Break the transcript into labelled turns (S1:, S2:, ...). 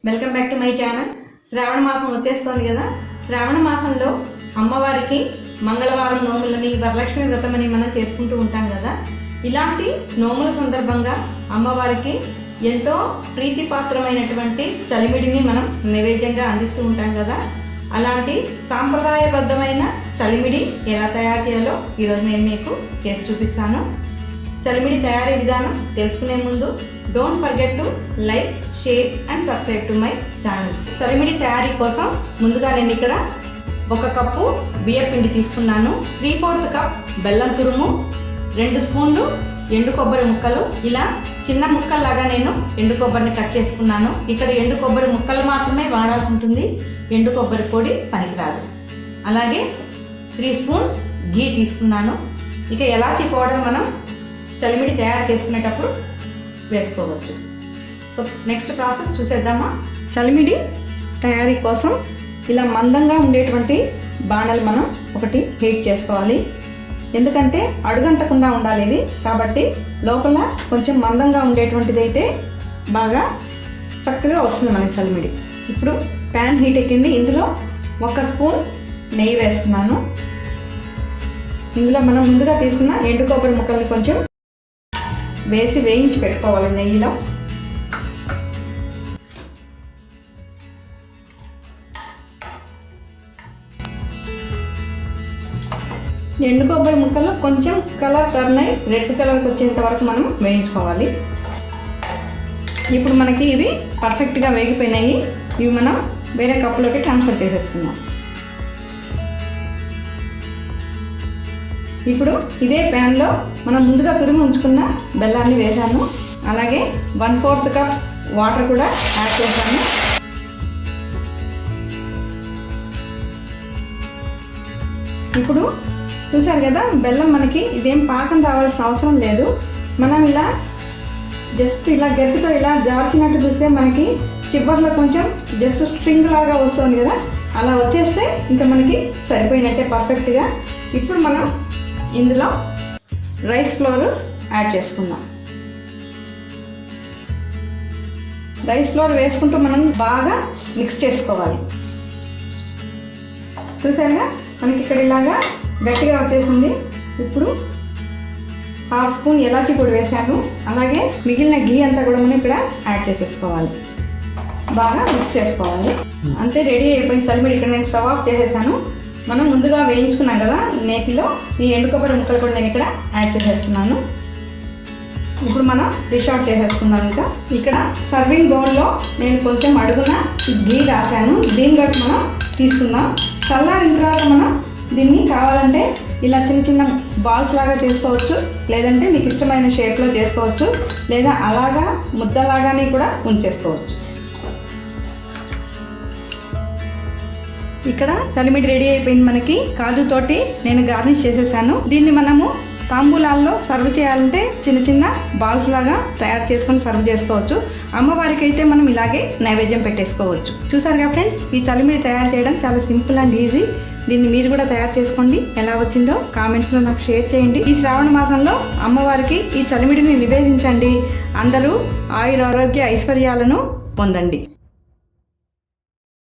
S1: Welcome back to my channel. శ్రావణ మాసం వచ్చేస్తుంది కదా. శ్రావణ మాసంలో అమ్మవారికి మంగళవారం నోములని, వరలక్ష్మి వ్రతమని మనం చేసుకుంటూ ఉంటాం కదా. ఇలాంటి నోముల సందర్భంగా అమ్మవారికి ఎంతో ప్రీతిపాత్రమైనటువంటి చలిమిడిని మనం నైవేద్యంగా అందిస్తూ ఉంటాం కదా. అలాంటి సాంప్రదాయబద్ధమైన చలిమిడి ఎలా తయారు చేయాలో ఈరోజు నేను మీకు చేసి చూపిస్తాను. చలిమిడి తయారీ విధానం తెలుసుకునే ముందు don't forget to like, share and subscribe to my channel. చలిమిడి తయారీ కోసం ముందుగా నేను ఇక్కడ 1 కప్పు బియ్యం పిండి తీసుకున్నాను, 3/4 కప్ బెల్లం తురుము, 2 స్పూన్లు ఎండు కొబ్బరి ముక్కలు. ఇలా చిన్న ముక్కల్లాగా నేను ఎండు కొబ్బరిని కట్ చేసుకున్నాను. ఇక్కడ ఎండు కొబ్బరి ముక్కలు మాత్రమే వాడాల్సి ఉంటుంది, ఎండు కొబ్బరి పొడి పనికిరాదు. అలాగే 3 స్పూన్స్ ఘీ తీసుకున్నాను. ఇక ఎలాచీ పౌడర్ మనం చలిమిడి తయారు చేసుకునేటప్పుడు వేసుకోవచ్చు. సో నెక్స్ట్ ప్రాసెస్ చూసేద్దామా. చలిమిడి తయారీ కోసం ఇలా మందంగా ఉండేటువంటి బాణలు మనం ఒకటి హీట్ చేసుకోవాలి. ఎందుకంటే అడుగంటకుండా ఉండాలి ఇది, కాబట్టి లోపల కొంచెం మందంగా ఉండేటువంటిది అయితే బాగా చక్కగా వస్తుంది మనకి చలిమిడి. ఇప్పుడు ప్యాన్ హీట్ ఎక్కింది. ఇందులో 1 స్పూన్ నెయ్యి వేస్తున్నాను. ఇందులో మనం ముందుగా తీసుకున్న ఎండు కొబ్బరి ముక్కల్ని కొంచెం వేసి వేయించి పెట్టుకోవాలి నెయ్యిలో. ఎండు కొబ్బరి ముక్కలు కొంచెం కలర్ టర్న్ అయ్యి రెడ్ కలర్కి వచ్చేంత వరకు మనం వేయించుకోవాలి. ఇప్పుడు మనకి ఇవి పర్ఫెక్ట్గా వేగిపోయినాయి. ఇవి మనం వేరే కప్పులోకి ట్రాన్స్ఫర్ చేసేసుకుందాం. ఇప్పుడు ఇదే ప్యాన్లో మనం ముందుగా తురిమి ఉంచుకున్న బెల్లాన్ని వేసాను. అలాగే 1/4 కప్ వాటర్ కూడా యాడ్ చేశాను. ఇప్పుడు చూసారు కదా, బెల్లం మనకి ఇదేం పాకం రావాల్సిన అవసరం లేదు. మనం ఇలా జస్ట్ ఇలా గట్టితో ఇలా జార్చినట్టు చూస్తే మనకి చివర్లో కొంచెం జస్ట్ స్ట్రింగ్ లాగా వస్తుంది కదా, అలా వచ్చేస్తే ఇంకా మనకి సరిపోయినట్టే పర్ఫెక్ట్గా. ఇప్పుడు మనం ఇందులో రైస్ ఫ్లోర్ యాడ్ చేసుకుందాం. రైస్ ఫ్లోర్ వేసుకుంటూ మనం బాగా మిక్స్ చేసుకోవాలి. చూసారుగా మనకి ఇక్కడ ఇలాగా గట్టిగా వచ్చేసింది. ఇప్పుడు 1/2 స్పూన్ ఎలాచీ పొడి వేసాను. అలాగే మిగిలిన ఘీ అంతా కూడా మనం ఇక్కడ యాడ్ చేసేసుకోవాలి. బాగా మిక్స్ చేసుకోవాలి. అంతే, రెడీ అయిపోయింది చలిమిడి. ఇక్కడ నేను స్టవ్ ఆఫ్ చేసేసాను. మనం ముందుగా వేయించుకున్నాం కదా నేతిలో, ఈ ఎండు కొబ్బరి ముక్కలు కూడా నేను ఇక్కడ యాడ్ చేసేస్తున్నాను. ఇప్పుడు మనం డిష్ అవుట్ చేసేసుకున్నాం. ఇంకా ఇక్కడ సర్వింగ్ బౌల్లో నేను కొంచెం అడుగున ఘీ రాశాను. దీని వైపు మనం తీసుకుందాం. చల్లారిన తర్వాత మనం దీన్ని కావాలంటే ఇలా చిన్న చిన్న బాల్స్ లాగా చేసుకోవచ్చు, లేదంటే మీకు ఇష్టమైన షేప్లో చేసుకోవచ్చు, లేదా అలాగా ముద్దలాగానే కూడా ఉంచేసుకోవచ్చు. ఇక్కడ చలిమిడి రెడీ అయిపోయింది. మనకి కాజుతోటి నేను గార్నిష్ చేసేసాను. దీన్ని మనము తాంబూలాల్లో సర్వ్ చేయాలంటే చిన్న చిన్న బాల్స్ లాగా తయారు చేసుకొని సర్వ్ చేసుకోవచ్చు. అమ్మవారికి అయితే మనం ఇలాగే నైవేద్యం పెట్టేసుకోవచ్చు. చూసారుగా ఫ్రెండ్స్, ఈ చలిమిడి తయారు చేయడం చాలా సింపుల్ అండ్ ఈజీ. దీన్ని మీరు కూడా తయారు చేసుకోండి. ఎలా వచ్చిందో కామెంట్స్లో నాకు షేర్ చేయండి. ఈ శ్రావణ మాసంలో అమ్మవారికి ఈ చలిమిడిని నివేదించండి. అందరూ ఆయుర ఆరోగ్య ఐశ్వర్యాలను పొందండి.